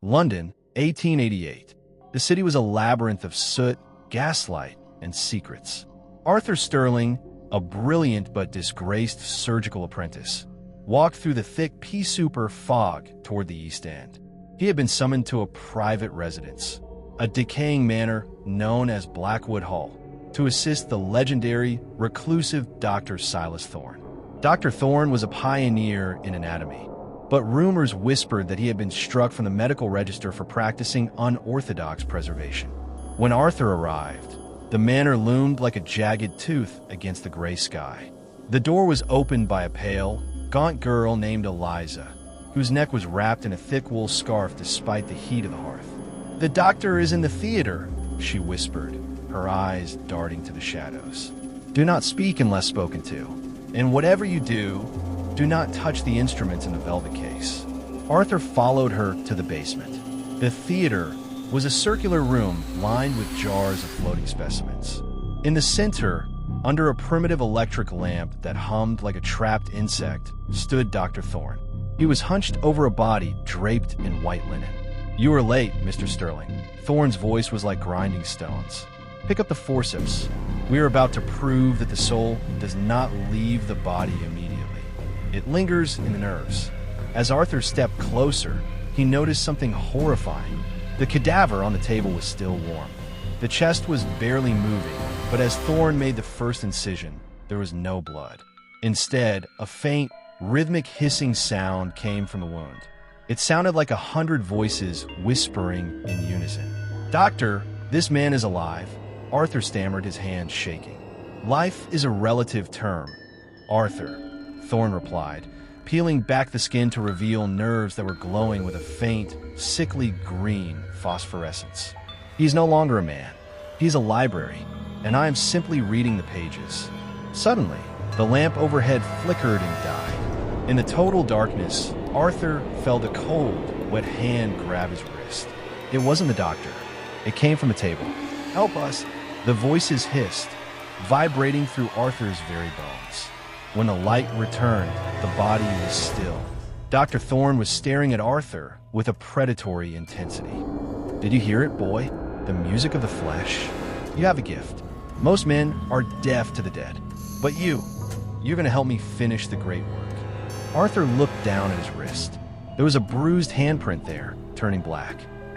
London, 1888. The city was a labyrinth of soot, gaslight, and secrets. Arthur Sterling, a brilliant but disgraced surgical apprentice, walked through the thick pea-souper fog toward the East End. He had been summoned to a private residence, a decaying manor known as Blackwood Hall, to assist the legendary reclusive Dr. Silas Thorne. Dr. Thorne was a pioneer in anatomy, but rumors whispered that he had been struck from the medical register for practicing unorthodox preservation. When Arthur arrived, the manor loomed like a jagged tooth against the gray sky. The door was opened by a pale, gaunt girl named Eliza, whose neck was wrapped in a thick wool scarf despite the heat of the hearth. "The doctor is in the theater," she whispered, her eyes darting to the shadows. "Do not speak unless spoken to, and whatever you do, do not touch the instruments in the velvet case." Arthur followed her to the basement. The theater was a circular room lined with jars of floating specimens. In the center, under a primitive electric lamp that hummed like a trapped insect, stood Dr. Thorne. He was hunched over a body draped in white linen. "You are late, Mr. Sterling." Thorne's voice was like grinding stones. "Pick up the forceps. We are about to prove that the soul does not leave the body immediately. It lingers in the nerves." As Arthur stepped closer, he noticed something horrifying. The cadaver on the table was still warm. The chest was barely moving, but as Thorne made the first incision, there was no blood. Instead, a faint, rhythmic hissing sound came from the wound. It sounded like 100 voices whispering in unison. "Doctor, this man is alive," Arthur stammered, his hands shaking. "Life is a relative term, Arthur," Thorne replied, peeling back the skin to reveal nerves that were glowing with a faint, sickly green phosphorescence. "He is no longer a man. He is a library, and I am simply reading the pages." Suddenly, the lamp overhead flickered and died. In the total darkness, Arthur felt a cold, wet hand grab his wrist. It wasn't the doctor. It came from the table. "Help us!" The voices hissed, vibrating through Arthur's very bones. When the light returned, the body was still. Dr. Thorne was staring at Arthur with a predatory intensity. "Did you hear it, boy? The music of the flesh? You have a gift. Most men are deaf to the dead. But you're going to help me finish the great work." Arthur looked down at his wrist. There was a bruised handprint there, turning black,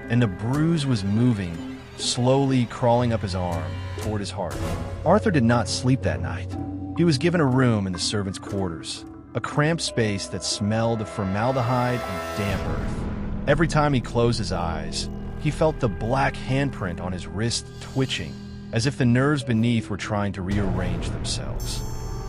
and the bruise was moving, slowly crawling up his arm toward his heart. Arthur did not sleep that night. He was given a room in the servants' quarters, a cramped space that smelled of formaldehyde and damp earth. Every time he closed his eyes, he felt the black handprint on his wrist twitching, as if the nerves beneath were trying to rearrange themselves.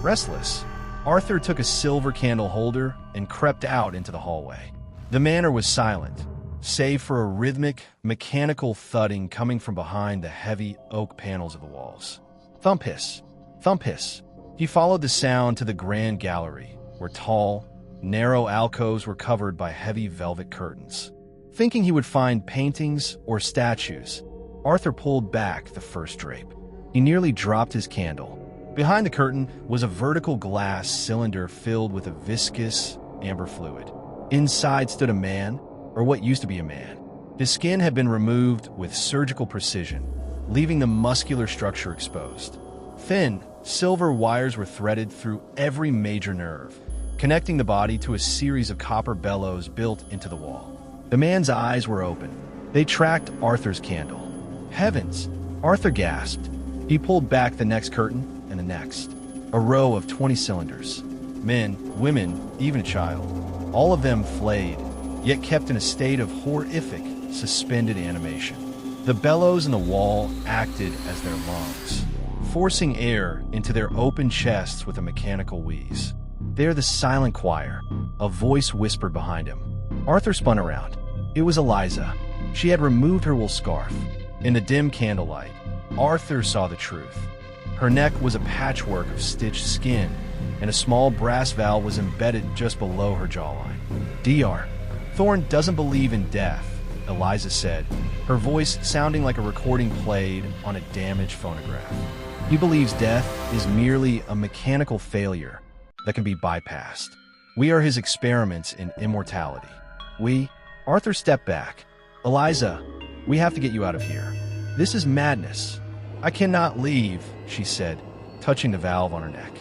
Restless, Arthur took a silver candle holder and crept out into the hallway. The manor was silent, save for a rhythmic, mechanical thudding coming from behind the heavy oak panels of the walls. Thump hiss, thump hiss. He followed the sound to the grand gallery, where tall, narrow alcoves were covered by heavy velvet curtains. Thinking he would find paintings or statues, Arthur pulled back the first drape. He nearly dropped his candle. Behind the curtain was a vertical glass cylinder filled with a viscous, amber fluid. Inside stood a man, or what used to be a man. His skin had been removed with surgical precision, leaving the muscular structure exposed. Thin, silver wires were threaded through every major nerve, connecting the body to a series of copper bellows built into the wall. The man's eyes were open. They tracked Arthur's candle. "Heavens!" Arthur gasped. He pulled back the next curtain and the next. A row of 20 cylinders. Men, women, even a child. All of them flayed, yet kept in a state of horrific, suspended animation. The bellows in the wall acted as their lungs, forcing air into their open chests with a mechanical wheeze. "They're the silent choir," a voice whispered behind him. Arthur spun around. It was Eliza. She had removed her wool scarf. In the dim candlelight, Arthur saw the truth. Her neck was a patchwork of stitched skin, and a small brass valve was embedded just below her jawline. "Dr. Thorne doesn't believe in death," Eliza said, her voice sounding like a recording played on a damaged phonograph. "He believes death is merely a mechanical failure that can be bypassed. We are his experiments in immortality." Arthur stepped back. "Eliza, we have to get you out of here. This is madness." "I cannot leave," she said, touching the valve on her neck.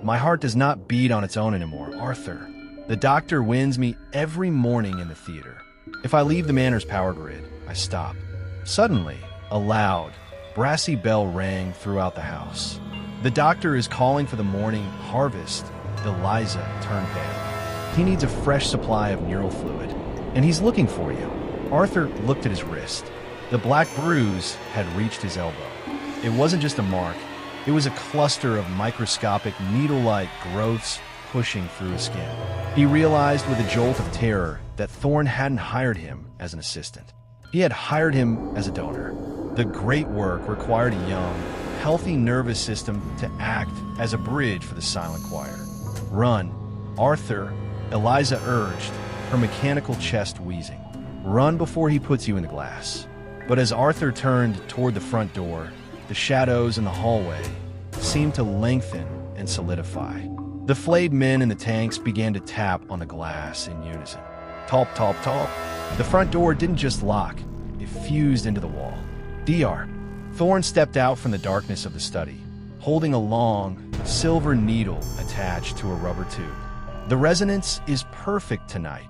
"My heart does not beat on its own anymore, Arthur. The doctor wins me every morning in the theater. If I leave the manor's power grid, I stop." Suddenly, a loud, brassy bell rang throughout the house. "The doctor is calling for the morning harvest." Eliza turned pale. "He needs a fresh supply of neural fluid, and he's looking for you." Arthur looked at his wrist. The black bruise had reached his elbow. It wasn't just a mark. It was a cluster of microscopic needle-like growths pushing through his skin. He realized with a jolt of terror that Thorne hadn't hired him as an assistant. He had hired him as a donor. The great work required a young, healthy nervous system to act as a bridge for the silent choir. "Run, Arthur," Eliza urged, her mechanical chest wheezing. "Run before he puts you in the glass." But as Arthur turned toward the front door, the shadows in the hallway seemed to lengthen and solidify. The flayed men in the tanks began to tap on the glass in unison. Top, top, top. The front door didn't just lock, it fused into the wall. "Dr." Thorne stepped out from the darkness of the study, holding a long, silver needle attached to a rubber tube. "The resonance is perfect tonight."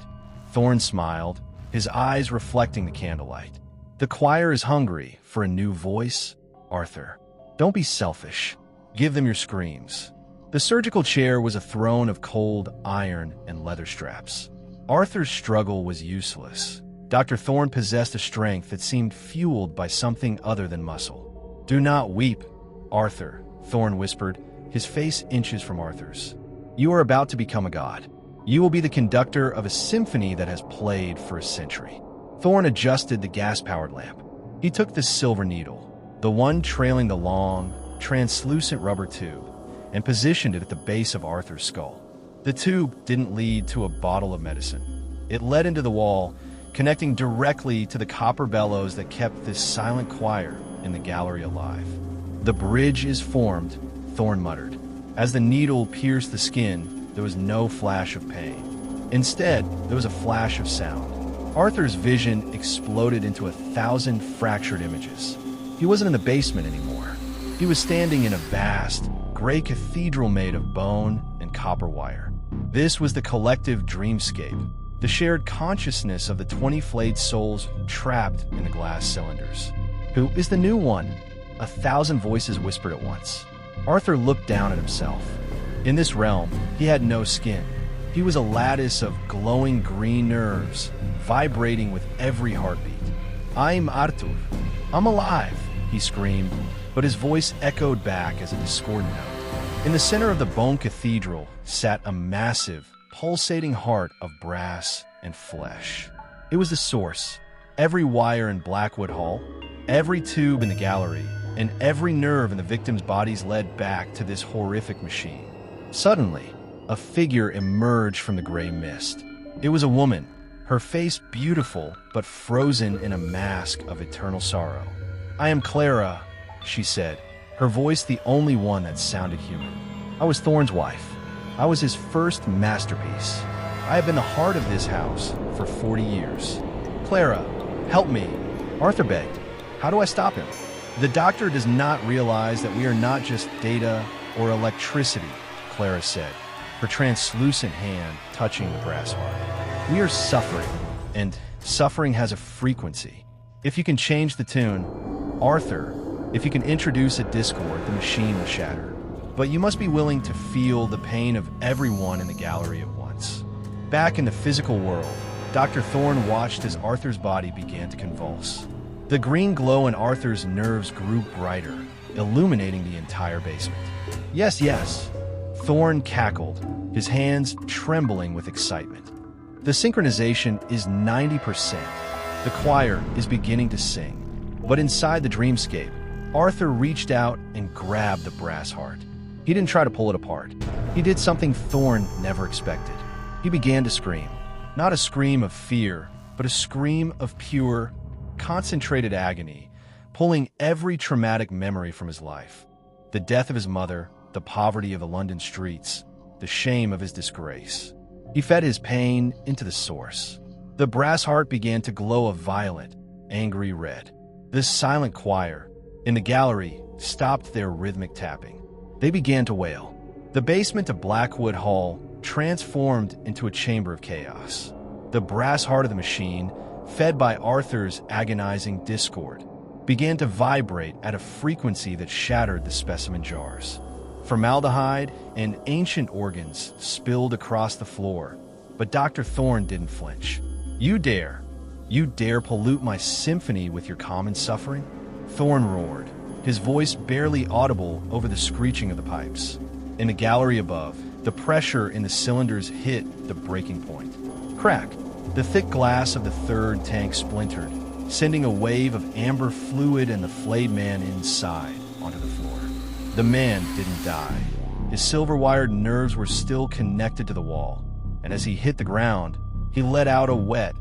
Thorne smiled, his eyes reflecting the candlelight. "The choir is hungry for a new voice, Arthur. Don't be selfish. Give them your screams." The surgical chair was a throne of cold iron and leather straps. Arthur's struggle was useless. Dr. Thorne possessed a strength that seemed fueled by something other than muscle. "Do not weep, Arthur," Thorne whispered, his face inches from Arthur's. "You are about to become a god. You will be the conductor of a symphony that has played for a century." Thorne adjusted the gas-powered lamp. He took the silver needle, the one trailing the long, translucent rubber tube, and positioned it at the base of Arthur's skull. The tube didn't lead to a bottle of medicine. It led into the wall, connecting directly to the copper bellows that kept this silent choir in the gallery alive. "The bridge is formed," Thorne muttered. As the needle pierced the skin, there was no flash of pain. Instead, there was a flash of sound. Arthur's vision exploded into 1,000 fractured images. He wasn't in the basement anymore. He was standing in a vast, gray cathedral made of bone and copper wire. This was the collective dreamscape, the shared consciousness of the 20 flayed souls trapped in the glass cylinders. "Who is the new one?" 1,000 voices whispered at once. Arthur looked down at himself. In this realm, he had no skin. He was a lattice of glowing green nerves, vibrating with every heartbeat. "I'm Arthur. I'm alive," he screamed, but his voice echoed back as a discordant note. In the center of the bone-cathedral sat a massive, pulsating heart of brass and flesh. It was the source. Every wire in Blackwood Hall, every tube in the gallery, and every nerve in the victims' bodies led back to this horrific machine. Suddenly, a figure emerged from the gray mist. It was a woman, her face beautiful but frozen in a mask of eternal sorrow. "I am Clara," she said, her voice the only one that sounded human. "I was Thorne's wife. I was his first masterpiece. I have been the heart of this house for 40 years. Clara, help me," Arthur begged. "How do I stop him?" "The doctor does not realize that we are not just data or electricity," Clara said, her translucent hand touching the brass heart. "We are suffering, and suffering has a frequency. If you can change the tune, Arthur, if you can introduce a discord, the machine will shatter. But you must be willing to feel the pain of everyone in the gallery at once." Back in the physical world, Dr. Thorne watched as Arthur's body began to convulse. The green glow in Arthur's nerves grew brighter, illuminating the entire basement. "Yes, yes," Thorne cackled, his hands trembling with excitement. "The synchronization is 90%. The choir is beginning to sing." But inside the dreamscape, Arthur reached out and grabbed the brass heart. He didn't try to pull it apart. He did something Thorne never expected. He began to scream. Not a scream of fear, but a scream of pure, concentrated agony, pulling every traumatic memory from his life. The death of his mother, the poverty of the London streets, the shame of his disgrace. He fed his pain into the source. The brass heart began to glow a violent, angry red. This silent choir, in the gallery, stopped their rhythmic tapping. They began to wail. The basement of Blackwood Hall transformed into a chamber of chaos. The brass heart of the machine, fed by Arthur's agonizing discord, began to vibrate at a frequency that shattered the specimen jars. Formaldehyde and ancient organs spilled across the floor, but Dr. Thorne didn't flinch. You dare pollute my symphony with your common suffering? Thorne roared, his voice barely audible over the screeching of the pipes. In the gallery above, the pressure in the cylinders hit the breaking point. Crack! The thick glass of the third tank splintered, sending a wave of amber fluid and the flayed man inside onto the floor. The man didn't die. His silver-wired nerves were still connected to the wall, and as he hit the ground, he let out a wet,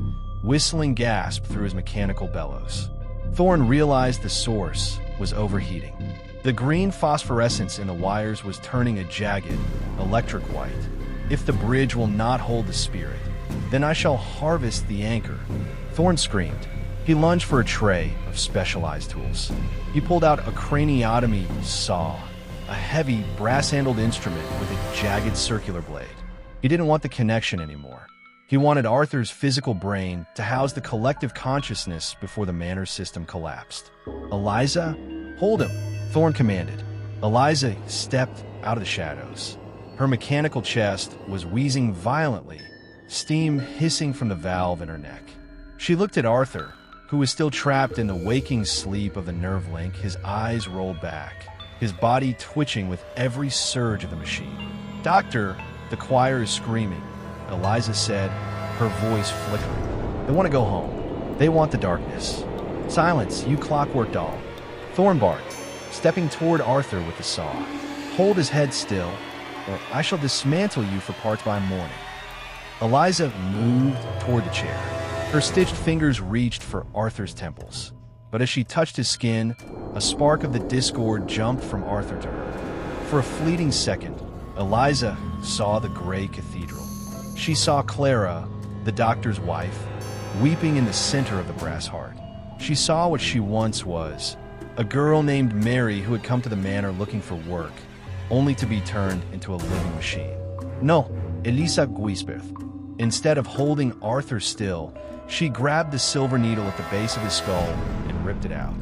whistling gasp through his mechanical bellows. Thorne realized the source was overheating. The green phosphorescence in the wires was turning a jagged, electric white. If the bridge will not hold the spirit, then I shall harvest the anchor. Thorne screamed. He lunged for a tray of specialized tools. He pulled out a craniotomy saw, a heavy, brass-handled instrument with a jagged circular blade. He didn't want the connection anymore. He wanted Arthur's physical brain to house the collective consciousness before the manor system collapsed. Eliza, hold him, Thorne commanded. Eliza stepped out of the shadows. Her mechanical chest was wheezing violently, steam hissing from the valve in her neck. She looked at Arthur, who was still trapped in the waking sleep of the nerve link. His eyes rolled back, his body twitching with every surge of the machine. Doctor, the choir is screaming, Eliza said, her voice flickering. They want to go home. They want the darkness. Silence, you clockwork doll. Thorne barked, stepping toward Arthur with the saw. Hold his head still, or I shall dismantle you for parts by morning. Eliza moved toward the chair. Her stitched fingers reached for Arthur's temples. But as she touched his skin, a spark of the discord jumped from Arthur to her. For a fleeting second, Eliza saw the gray cathedral. She saw Clara, the doctor's wife, weeping in the center of the brass heart. She saw what she once was, a girl named Mary who had come to the manor looking for work, only to be turned into a living machine. No, Elisa whispered. Instead of holding Arthur still, she grabbed the silver needle at the base of his skull and ripped it out.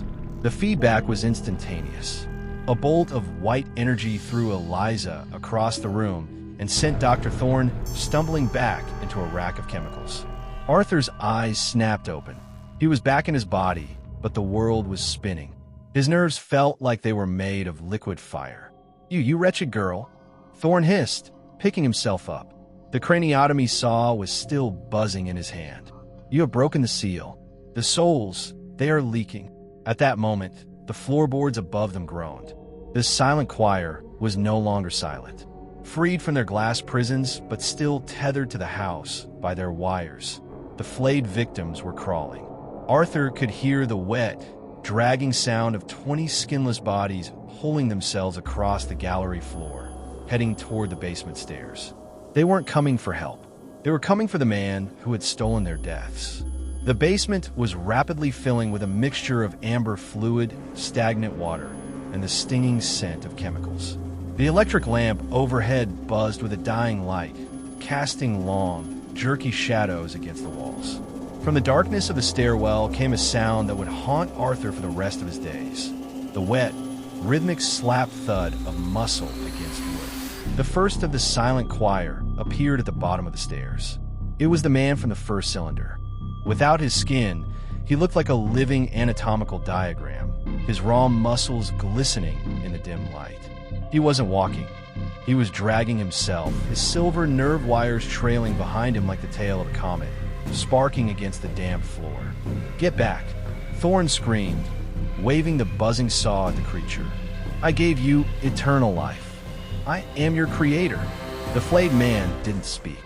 The feedback was instantaneous. A bolt of white energy threw Eliza across the room and sent Dr. Thorne stumbling back into a rack of chemicals. Arthur's eyes snapped open. He was back in his body, but the world was spinning. His nerves felt like they were made of liquid fire. You wretched girl, Thorne hissed, picking himself up. The craniotomy saw was still buzzing in his hand. You have broken the seal. The souls, they are leaking. At that moment, the floorboards above them groaned. This silent choir was no longer silent. Freed from their glass prisons, but still tethered to the house by their wires, the flayed victims were crawling. Arthur could hear the wet, dragging sound of 20 skinless bodies pulling themselves across the gallery floor, heading toward the basement stairs. They weren't coming for help. They were coming for the man who had stolen their deaths. The basement was rapidly filling with a mixture of amber fluid, stagnant water, and the stinging scent of chemicals. The electric lamp overhead buzzed with a dying light, casting long, jerky shadows against the walls. From the darkness of the stairwell came a sound that would haunt Arthur for the rest of his days. The wet, rhythmic slap thud of muscle against wood. The first of the silent choir appeared at the bottom of the stairs. It was the man from the first cylinder. Without his skin, he looked like a living anatomical diagram, his raw muscles glistening in the dim light. He wasn't walking. He was dragging himself, his silver nerve wires trailing behind him like the tail of a comet, sparking against the damp floor. Get back, Thorne screamed, waving the buzzing saw at the creature. I gave you eternal life. I am your creator. The flayed man didn't speak.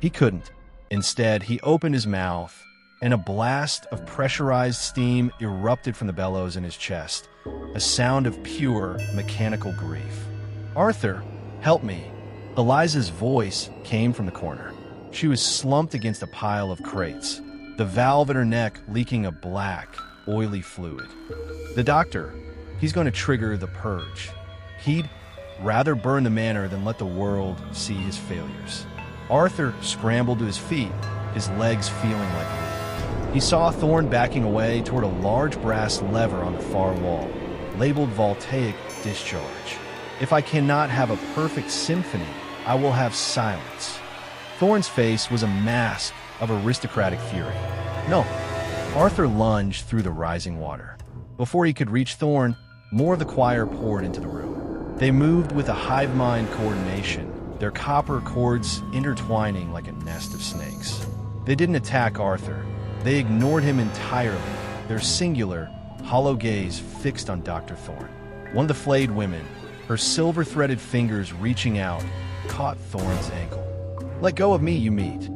He couldn't. Instead, he opened his mouth, and a blast of pressurized steam erupted from the bellows in his chest, a sound of pure mechanical grief. Arthur, help me. Eliza's voice came from the corner. She was slumped against a pile of crates, the valve in her neck leaking a black, oily fluid. The doctor, he's going to trigger the purge. He'd rather burn the manor than let the world see his failures. Arthur scrambled to his feet, his legs feeling like lead. He saw Thorne backing away toward a large brass lever on the far wall, labeled voltaic discharge. If I cannot have a perfect symphony, I will have silence. Thorne's face was a mask of aristocratic fury. No. Arthur lunged through the rising water. Before he could reach Thorne, more of the choir poured into the room. They moved with a hive mind coordination, their copper cords intertwining like a nest of snakes. They didn't attack Arthur. They ignored him entirely, their singular, hollow gaze fixed on Dr. Thorne. One of the flayed women, her silver-threaded fingers reaching out, caught Thorne's ankle. "Let go of me, you meat."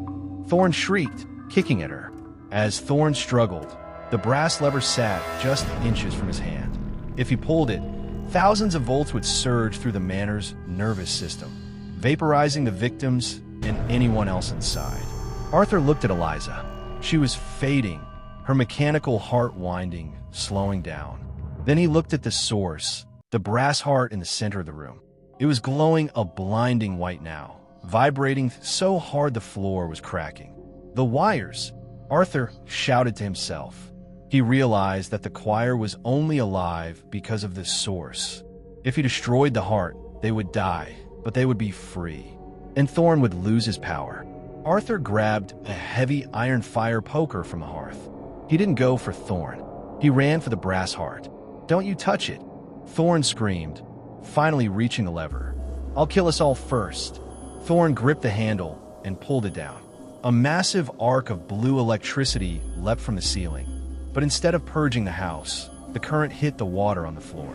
Thorne shrieked, kicking at her. As Thorne struggled, the brass lever sat just inches from his hand. If he pulled it, thousands of volts would surge through the manor's nervous system, vaporizing the victims and anyone else inside. Arthur looked at Eliza. She was fading, her mechanical heart winding, slowing down. Then he looked at the source, the brass heart in the center of the room. It was glowing a blinding white now, vibrating so hard the floor was cracking. The wires! Arthur shouted to himself. He realized that the choir was only alive because of the source. If he destroyed the heart, they would die, but they would be free. And Thorne would lose his power. Arthur grabbed a heavy iron fire poker from the hearth. He didn't go for Thorne. He ran for the brass heart. "Don't you touch it!" Thorne screamed, finally reaching the lever. "I'll kill us all first." Thorne gripped the handle and pulled it down. A massive arc of blue electricity leapt from the ceiling. But instead of purging the house, the current hit the water on the floor.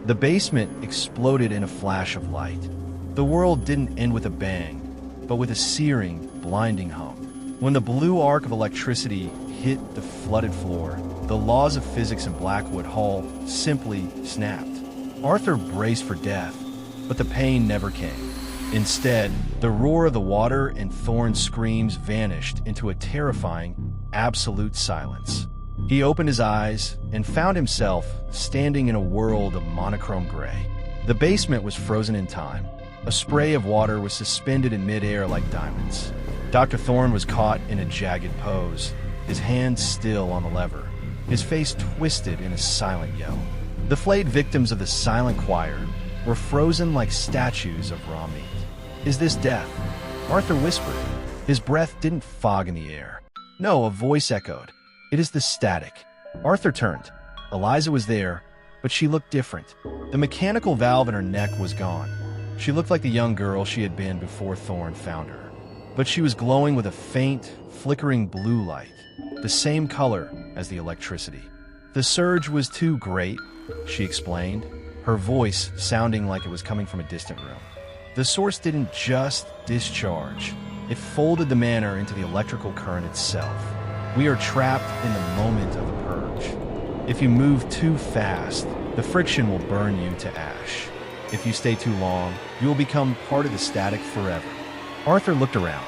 The basement exploded in a flash of light. The world didn't end with a bang, but with a searing, blinding hum. When the blue arc of electricity hit the flooded floor, the laws of physics in Blackwood Hall simply snapped. Arthur braced for death, but the pain never came. Instead, the roar of the water and Thorne's screams vanished into a terrifying, absolute silence. He opened his eyes and found himself standing in a world of monochrome gray. The basement was frozen in time. A spray of water was suspended in midair like diamonds. Dr. Thorne was caught in a jagged pose, his hands still on the lever, his face twisted in a silent yell. The flayed victims of the silent choir were frozen like statues of raw meat. "Is this death?" Arthur whispered. His breath didn't fog in the air. No, a voice echoed. "It is the static." Arthur turned. Eliza was there, but she looked different. The mechanical valve in her neck was gone. She looked like the young girl she had been before Thorne found her. But she was glowing with a faint, flickering blue light, the same color as the electricity. "The surge was too great," she explained, her voice sounding like it was coming from a distant room. The source didn't just discharge. It folded the manor into the electrical current itself. We are trapped in the moment of the purge. If you move too fast, the friction will burn you to ash. If you stay too long, you will become part of the static forever. Arthur looked around.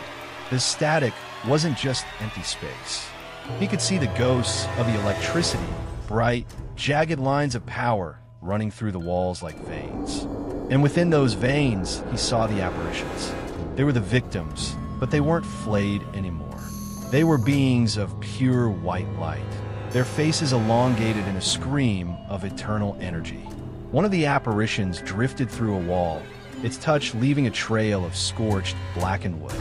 The static wasn't just empty space. He could see the ghosts of the electricity, bright, jagged lines of power running through the walls like veins. And within those veins, he saw the apparitions. They were the victims, but they weren't flayed anymore. They were beings of pure white light, their faces elongated in a scream of eternal energy. One of the apparitions drifted through a wall, its touch leaving a trail of scorched, blackened wood.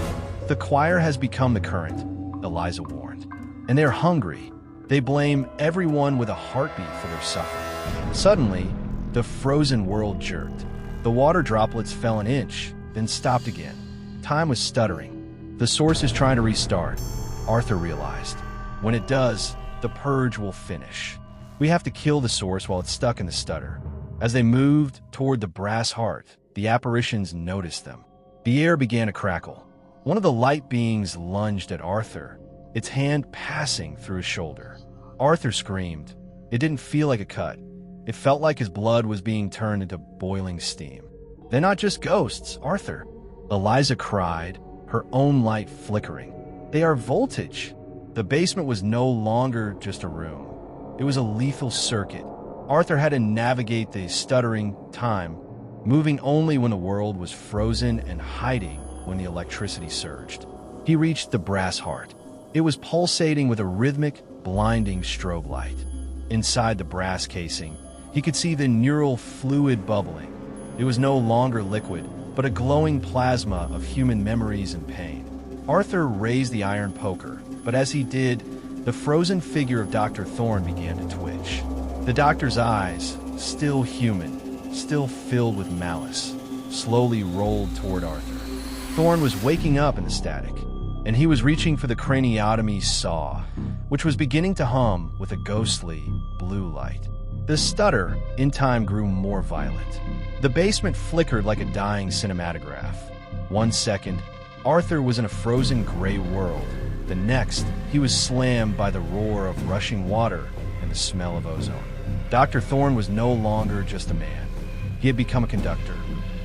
"The choir has become the current," Eliza warned. "And they're hungry. They blame everyone with a heartbeat for their suffering." Suddenly, the frozen world jerked. The water droplets fell an inch, then stopped again. Time was stuttering. The source is trying to restart, Arthur realized. When it does, the purge will finish. We have to kill the source while it's stuck in the stutter. As they moved toward the brass heart, the apparitions noticed them. The air began to crackle. One of the light beings lunged at Arthur, its hand passing through his shoulder. Arthur screamed. It didn't feel like a cut. It felt like his blood was being turned into boiling steam. "They're not just ghosts, Arthur," Eliza cried, her own light flickering. "They are voltage." The basement was no longer just a room. It was a lethal circuit. Arthur had to navigate the stuttering time, moving only when the world was frozen and hiding when the electricity surged. He reached the brass heart. It was pulsating with a rhythmic, blinding strobe light. Inside the brass casing, he could see the neural fluid bubbling. It was no longer liquid, but a glowing plasma of human memories and pain. Arthur raised the iron poker, but as he did, the frozen figure of Dr. Thorne began to twitch. The doctor's eyes, still human, still filled with malice, slowly rolled toward Arthur. Thorne was waking up in the static, and he was reaching for the craniotomy saw, which was beginning to hum with a ghostly blue light. The stutter, in time, grew more violent. The basement flickered like a dying cinematograph. 1 second, Arthur was in a frozen gray world. The next, he was slammed by the roar of rushing water and the smell of ozone. Dr. Thorne was no longer just a man. He had become a conductor.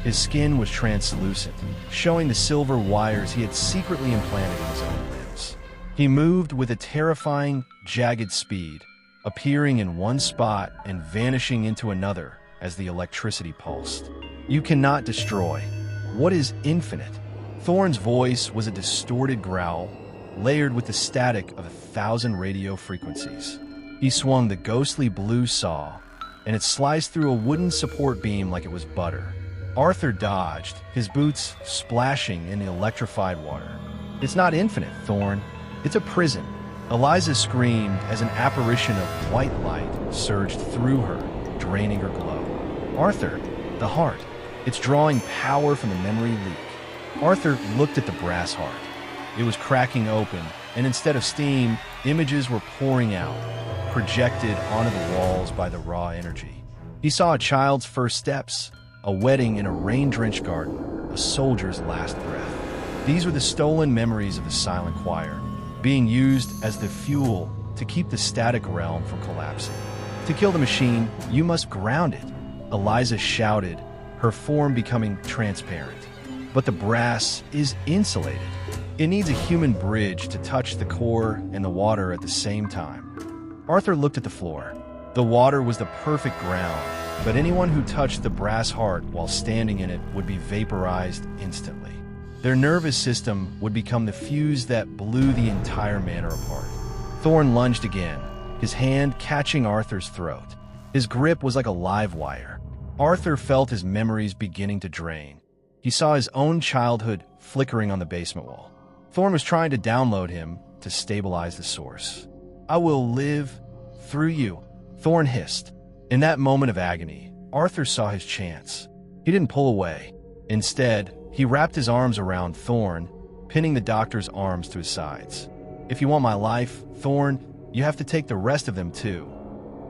His skin was translucent, showing the silver wires he had secretly implanted in his own limbs. He moved with a terrifying, jagged speed, appearing in one spot and vanishing into another as the electricity pulsed. You cannot destroy what is infinite. Thorne's voice was a distorted growl, layered with the static of 1,000 radio frequencies. He swung the ghostly blue saw, and it sliced through a wooden support beam like it was butter. Arthur dodged, his boots splashing in the electrified water. "It's not infinite, Thorne. It's a prison." Eliza screamed as an apparition of white light surged through her, draining her glow. "Arthur, the heart. It's drawing power from the memory leak." Arthur looked at the brass heart. It was cracking open, and instead of steam, images were pouring out, projected onto the walls by the raw energy. He saw a child's first steps, a wedding in a rain-drenched garden, a soldier's last breath. These were the stolen memories of the silent choir, being used as the fuel to keep the static realm from collapsing. "To kill the machine, you must ground it," Eliza shouted, her form becoming transparent. "But the brass is insulated. It needs a human bridge to touch the core and the water at the same time." Arthur looked at the floor. The water was the perfect ground, but anyone who touched the brass heart while standing in it would be vaporized instantly. Their nervous system would become the fuse that blew the entire manor apart. Thorne lunged again, his hand catching Arthur's throat. His grip was like a live wire. Arthur felt his memories beginning to drain. He saw his own childhood flickering on the basement wall. Thorne was trying to download him to stabilize the source. "I will live through you," Thorne hissed. In that moment of agony, Arthur saw his chance. He didn't pull away. Instead, he wrapped his arms around Thorne, pinning the doctor's arms to his sides. "If you want my life, Thorne, you have to take the rest of them too."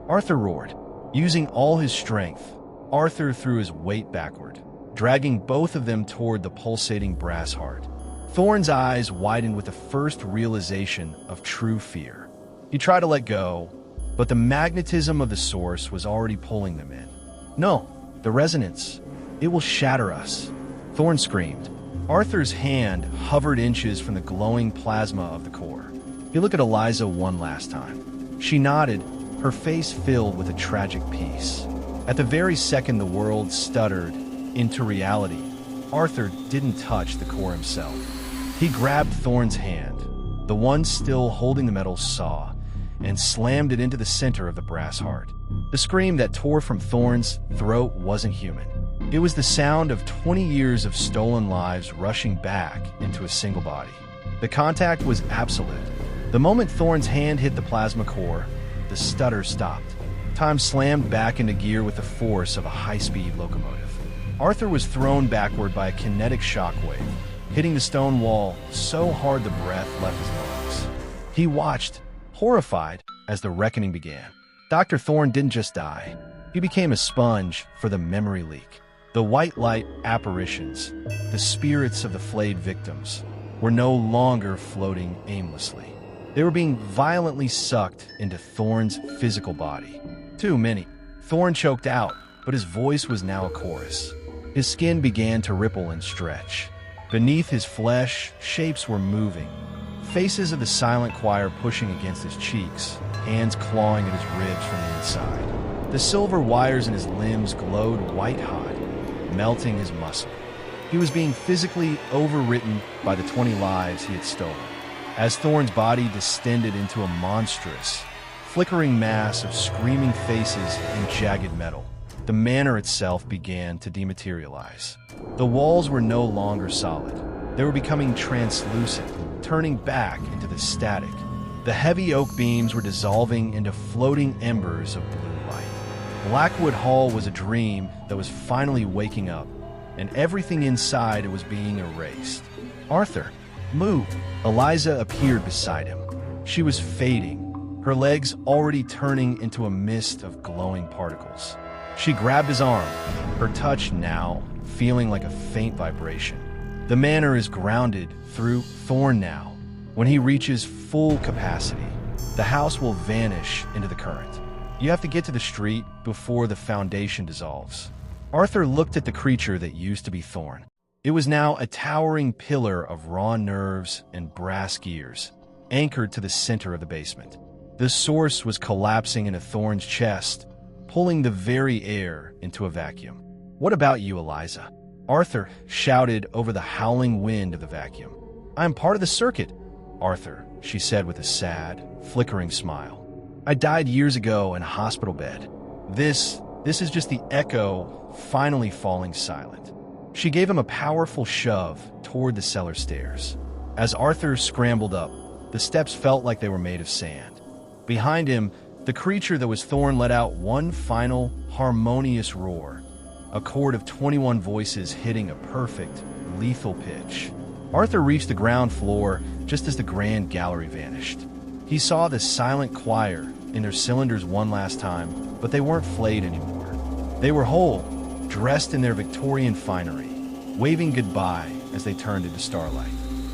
Arthur roared. Using all his strength, Arthur threw his weight backward, dragging both of them toward the pulsating brass heart. Thorne's eyes widened with the first realization of true fear. He tried to let go, but the magnetism of the source was already pulling them in. "No, the resonance. It will shatter us," Thorne screamed. Arthur's hand hovered inches from the glowing plasma of the core. He looked at Eliza one last time. She nodded, her face filled with a tragic peace. At the very second the world stuttered into reality, Arthur didn't touch the core himself. He grabbed Thorne's hand, the one still holding the metal saw, and slammed it into the center of the brass heart. The scream that tore from Thorne's throat wasn't human. It was the sound of 20 years of stolen lives rushing back into a single body. The contact was absolute. The moment Thorne's hand hit the plasma core, the stutter stopped. Time slammed back into gear with the force of a high-speed locomotive. Arthur was thrown backward by a kinetic shockwave, hitting the stone wall so hard the breath left his lungs. He watched, horrified, as the reckoning began. Dr. Thorne didn't just die. He became a sponge for the memory leak. The white light apparitions, the spirits of the flayed victims, were no longer floating aimlessly. They were being violently sucked into Thorne's physical body. Too many. Thorne choked out, but his voice was now a chorus. His skin began to ripple and stretch. Beneath his flesh, shapes were moving. Faces of the silent choir pushing against his cheeks, hands clawing at his ribs from the inside. The silver wires in his limbs glowed white-hot, melting his muscle. He was being physically overwritten by the 20 lives he had stolen. As Thorne's body distended into a monstrous, flickering mass of screaming faces and jagged metal, the manor itself began to dematerialize. The walls were no longer solid. They were becoming translucent, turning back into the static. The heavy oak beams were dissolving into floating embers of blue light. Blackwood Hall was a dream that was finally waking up, and everything inside it was being erased. Arthur, move! Eliza appeared beside him. She was fading, her legs already turning into a mist of glowing particles. She grabbed his arm, her touch now feeling like a faint vibration. The manor is grounded through Thorne now. When he reaches full capacity, the house will vanish into the current. You have to get to the street before the foundation dissolves. Arthur looked at the creature that used to be Thorne. It was now a towering pillar of raw nerves and brass gears, anchored to the center of the basement. The source was collapsing into Thorne's chest, pulling the very air into a vacuum. "What about you, Eliza?" Arthur shouted over the howling wind of the vacuum. "I am part of the circuit, Arthur," she said with a sad, flickering smile. "I died years ago in a hospital bed. This is just the echo finally falling silent." She gave him a powerful shove toward the cellar stairs. As Arthur scrambled up, the steps felt like they were made of sand. Behind him, the creature that was Thorne let out one final, harmonious roar, a chord of 21 voices hitting a perfect, lethal pitch. Arthur reached the ground floor just as the grand gallery vanished. He saw the silent choir in their cylinders one last time, but they weren't flayed anymore. They were whole, dressed in their Victorian finery, waving goodbye as they turned into starlight.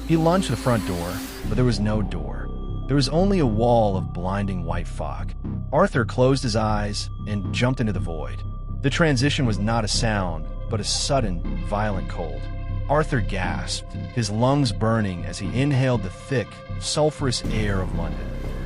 He lunged to the front door, but there was no door. There was only a wall of blinding white fog. Arthur closed his eyes and jumped into the void. The transition was not a sound, but a sudden, violent cold. Arthur gasped, his lungs burning as he inhaled the thick, sulphurous air of London.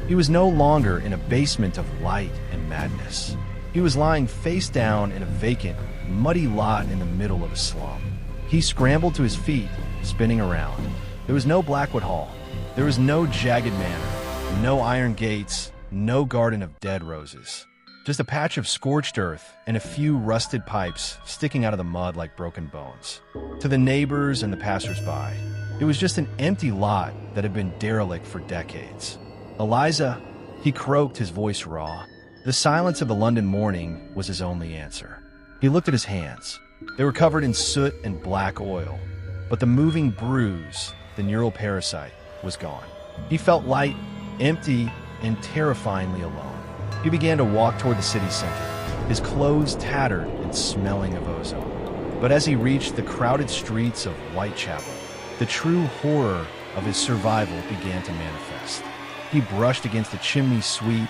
He was no longer in a basement of light and madness. He was lying face down in a vacant, muddy lot in the middle of a slum. He scrambled to his feet, spinning around. There was no Blackwood Hall. There was no jagged manor, no iron gates, no garden of dead roses. Just a patch of scorched earth and a few rusted pipes sticking out of the mud like broken bones. To the neighbors and the passers-by, it was just an empty lot that had been derelict for decades. "Eliza," he croaked, his voice raw. The silence of the London morning was his only answer. He looked at his hands. They were covered in soot and black oil, but the moving bruise, the neural parasite, was gone. He felt light, empty, and terrifyingly alone. He began to walk toward the city center, his clothes tattered and smelling of ozone. But as he reached the crowded streets of Whitechapel, the true horror of his survival began to manifest. He brushed against the chimney sweep,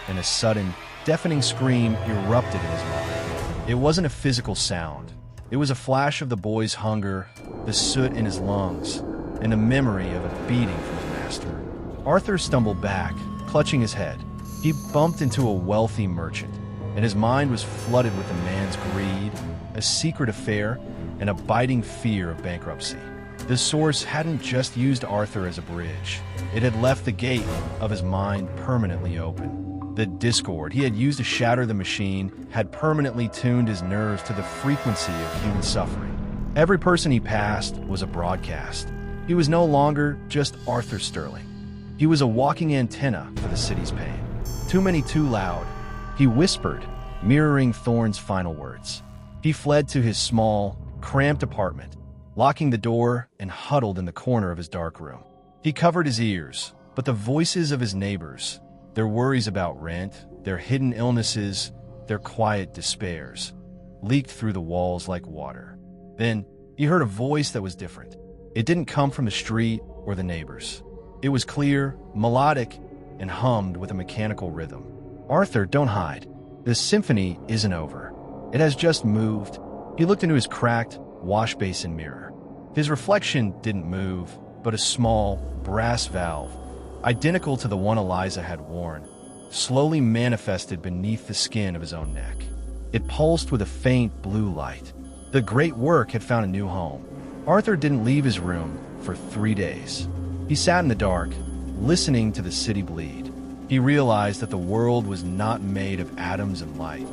and a sudden, deafening scream erupted in his mind. It wasn't a physical sound. It was a flash of the boy's hunger, the soot in his lungs, and a memory of a beating from his master. Arthur stumbled back, clutching his head. He bumped into a wealthy merchant, and his mind was flooded with the man's greed, a secret affair, and a biting fear of bankruptcy. The source hadn't just used Arthur as a bridge. It had left the gate of his mind permanently open. The discord he had used to shatter the machine had permanently tuned his nerves to the frequency of human suffering. Every person he passed was a broadcast. He was no longer just Arthur Sterling. He was a walking antenna for the city's pain. Too many, too loud, he whispered, mirroring Thorne's final words. He fled to his small, cramped apartment, locking the door and huddled in the corner of his dark room. He covered his ears, but the voices of his neighbors, their worries about rent, their hidden illnesses, their quiet despairs, leaked through the walls like water. Then he heard a voice that was different. It didn't come from the street or the neighbors. It was clear, melodic, and hummed with a mechanical rhythm. "Arthur, don't hide. The symphony isn't over. It has just moved." He looked into his cracked wash basin mirror. His reflection didn't move, but a small, brass valve, identical to the one Eliza had worn, slowly manifested beneath the skin of his own neck. It pulsed with a faint blue light. The great work had found a new home. Arthur didn't leave his room for 3 days. He sat in the dark, listening to the city bleed. He realized that the world was not made of atoms and light,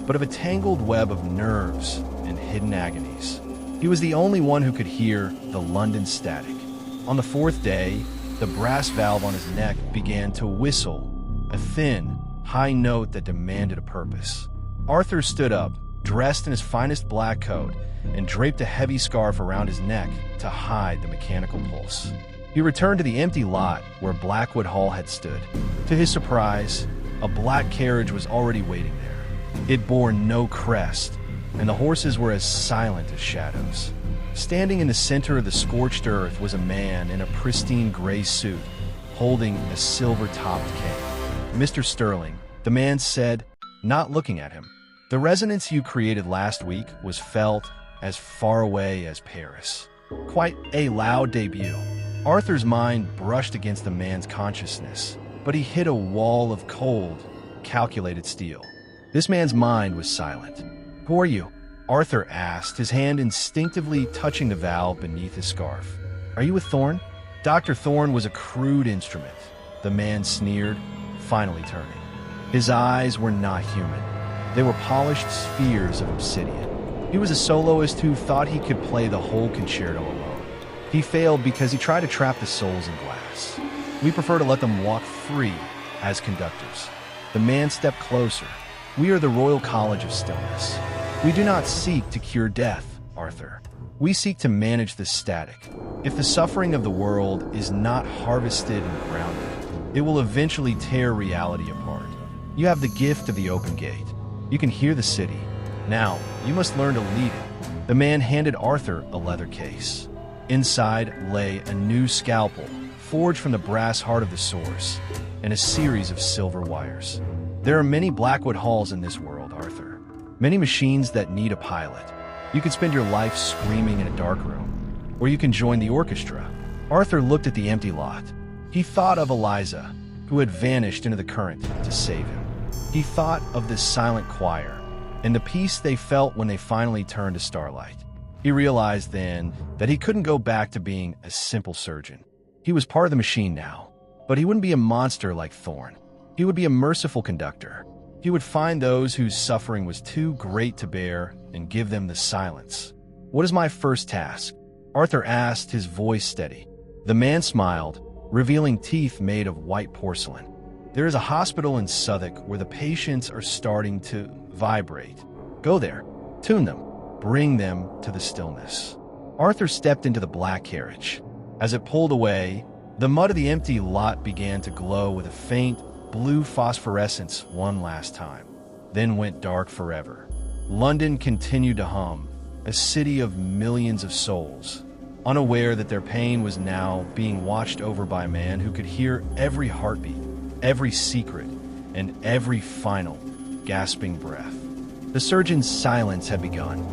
but of a tangled web of nerves and hidden agonies. He was the only one who could hear the London static. On the 4th day, the brass valve on his neck began to whistle, a thin, high note that demanded a purpose. Arthur stood up, dressed in his finest black coat, and draped a heavy scarf around his neck to hide the mechanical pulse. He returned to the empty lot where Blackwood Hall had stood. To his surprise, a black carriage was already waiting there. It bore no crest, and the horses were as silent as shadows. Standing in the center of the scorched earth was a man in a pristine gray suit, holding a silver-topped cane. "Mr. Sterling," the man said, not looking at him. "The resonance you created last week was felt as far away as Paris." Quite a loud debut. Arthur's mind brushed against the man's consciousness, but he hit a wall of cold, calculated steel. This man's mind was silent. "Who are you?" Arthur asked, his hand instinctively touching the valve beneath his scarf. "Are you with Thorne?" Dr. Thorne was a crude instrument, the man sneered, finally turning. His eyes were not human. They were polished spheres of obsidian. He was a soloist who thought he could play the whole concerto alone. He failed because he tried to trap the souls in glass. "We prefer to let them walk free as conductors." The man stepped closer. "We are the Royal College of Stillness. We do not seek to cure death, Arthur. We seek to manage the static. If the suffering of the world is not harvested and grounded, it will eventually tear reality apart. You have the gift of the open gate. You can hear the city. Now, you must learn to lead it." The man handed Arthur a leather case. Inside lay a new scalpel, forged from the brass heart of the source, and a series of silver wires. "There are many Blackwood Halls in this world, Arthur. Many machines that need a pilot. You could spend your life screaming in a dark room, or you can join the orchestra." Arthur looked at the empty lot. He thought of Eliza, who had vanished into the current to save him. He thought of this silent choir, and the peace they felt when they finally turned to starlight. He realized then that he couldn't go back to being a simple surgeon. He was part of the machine now, but he wouldn't be a monster like Thorne. He would be a merciful conductor. He would find those whose suffering was too great to bear and give them the silence. "What is my first task?" Arthur asked, his voice steady. The man smiled, revealing teeth made of white porcelain. "There is a hospital in Southwark where the patients are starting to vibrate. Go there, tune them, bring them to the stillness." Arthur stepped into the black carriage. As it pulled away, the mud of the empty lot began to glow with a faint, blue phosphorescence one last time, then went dark forever. London continued to hum, a city of millions of souls, unaware that their pain was now being watched over by a man who could hear every heartbeat, every secret, and every final, gasping breath. The surgeon's silence had begun.